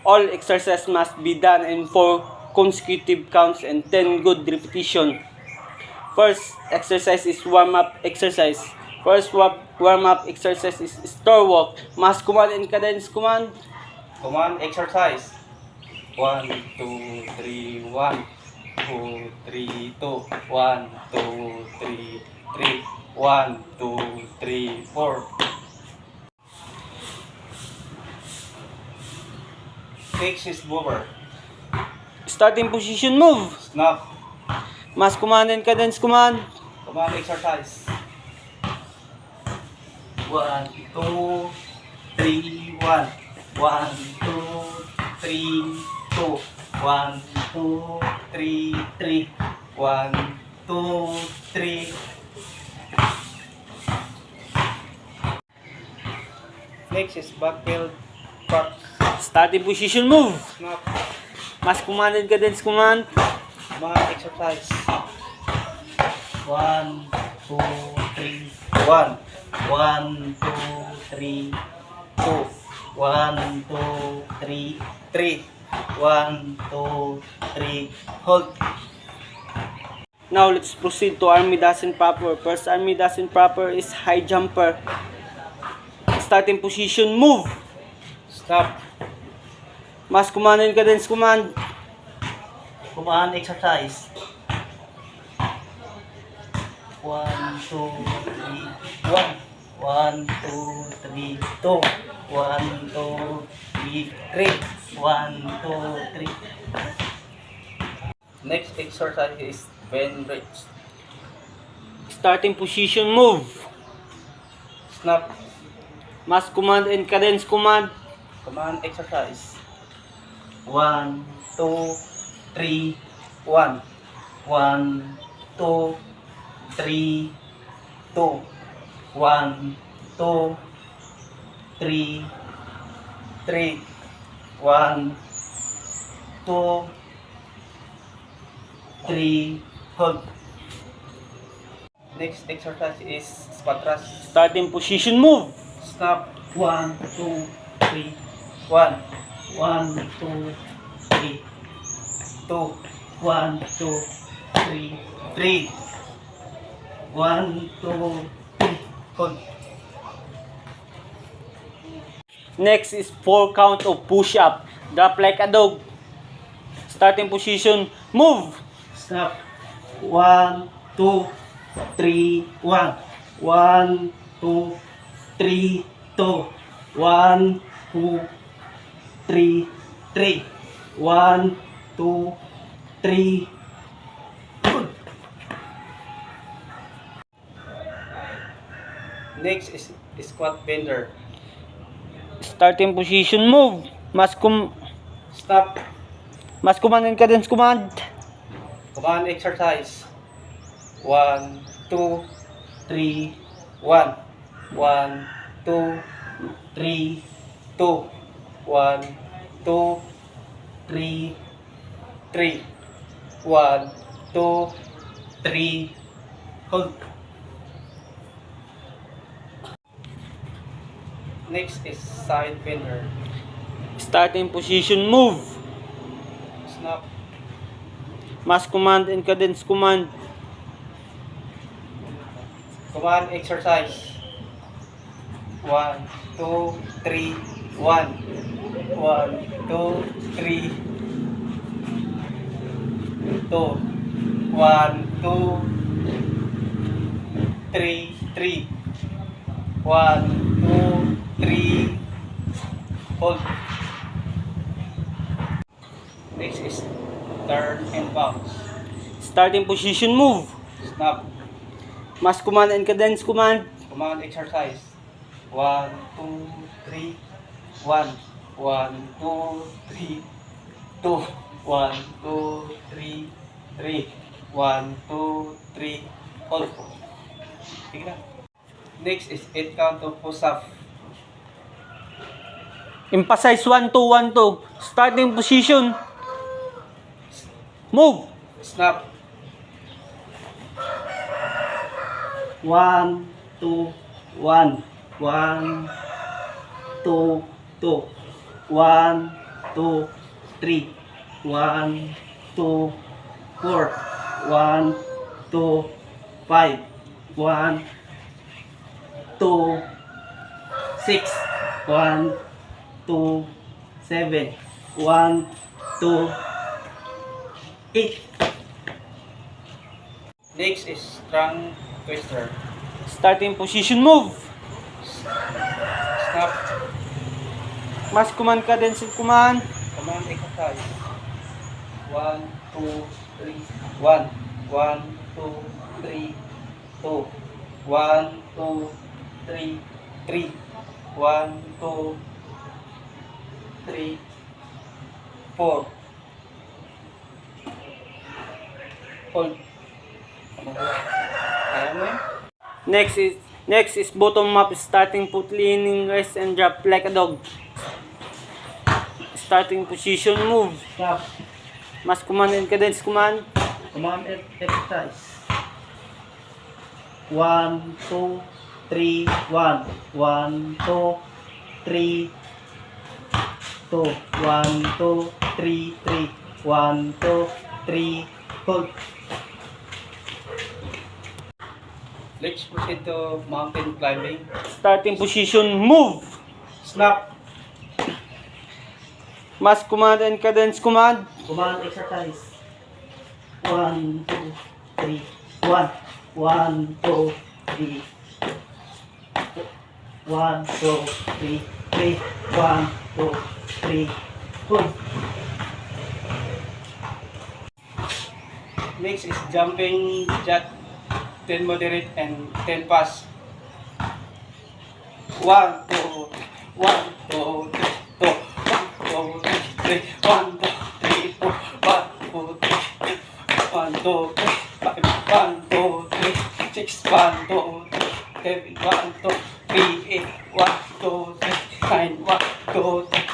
All exercises must be done in 4 consecutive counts and 10 good repetition. First exercise is warm-up exercise. First warm-up exercise is store walk. Mass command and cadence command. Command exercise. 1, 2, 3, 1, 2, 3, 2, 1, 2, 3, 3, 1, 2, 3, 4. Axis mover. Starting position move. Snap. Mass command and cadence command. Command exercise. 1, 2, 3, 1. 1, 2, 3, 2. 1, 2, 3, 3. 1, 2, 3. Next is backfield park. Starting position move. Snap. Mass command and cadence command. Command exercise. 1, 2, 3, 1. 1, 2, 3, 2. 1, 2, 3, 3. 1, 2, 3. Hold. Now let's proceed to army dozen proper. First army dozen proper is high jumper. Starting position move. Stop. Mass command and cadence command. Command exercise. 1, 2, 3, 1. 1, 2, 3, 2. 1, 2, 3, 3. 1, 2, 3. Next exercise is bend bridge. Starting position move. Snap. Mass command and cadence command. Command exercise. 1, 2, 3, 1. 1, 2, 3, 2. 1, 2, 3, 3. 1, 2, 3. Hold. Next exercise is squat thrust. Starting position move. Snap. 1, 2, 3. 1, 1, 2, 3. 2, 1, 2, 3. 3. 1, 2, 3. Hold. Next is 4 count of push up. Drop like a dog. Starting position move. Snap. 1, 2, 3, 1. 1, 2, 3, 2. 1, 2, 3, 3. 1, 2, 3. Next is squat bender. Starting position move. Stop. Mass command and cadence command. Command exercise. 1, 2, 3, 1. 1, 2, 3, 2. 1, 2, 3, 3. 1, 2, 3. Hold. Next is side bender. Starting position move. Snap. Mass command and cadence command. Command exercise. 1, 2, 3, 1. 1, 2, 3. 2. 1, 2, 3, 3. 1, 2, 3. Hold. Next is turn and bounce. Starting position move. Snap. Mass command and cadence command. Command exercise. 1, 2, 3. 1. 1, 2, 3. 2. 1, 2, 3. 3. 1, 2, 3. Hold. Sige na. Next is 8 count of push-up. Emphasize 1, 2, 1, 2. Starting position move. Snap. 1, 2, 1. 1, 2, 2. 1, 2, 3. 1, 2, 4. 1, 2, 5. 1, 2, 6. 1, 2, 7. 1, 2, 8. Next is strong twister. Starting position, move. Snap. Mas command cadence and command. Command exercise. 1, 2, 3. 1, 1, 2, 3, 2. 1, 2, 3, 3. 1, 2, 3, 4. Hold. Kaya mo yun? Next is bottom up, starting put, leaning, rest and drop like a dog. Starting position, move. Stop. Mas command and cadence command. Command exercise. 1, 2, 3, 1. 1, 2, 3, 2. 1, 2, 3, 3. 1, 2, 3. Hold. Let's proceed to mountain climbing. Starting position, move. Snap. Mas command and cadence command. Command exercise. 1, 2, 3. 1, 1, 2, 3. 1, 2, 3, 3. 1, 2, 3. Hold. Next is jumping jack, 10 moderate and 10 pass. 1, 2, 1, 2, 3, 2, 1, 2, 3, 1, 2, 3, 4, 1, 2, 3, 1, 2, 3, 5, 1, 2, 3, 6, 1, 2, 3, 7, 1, 2, 3, 8, 1, 2, 3, 9, 1, 2, 3,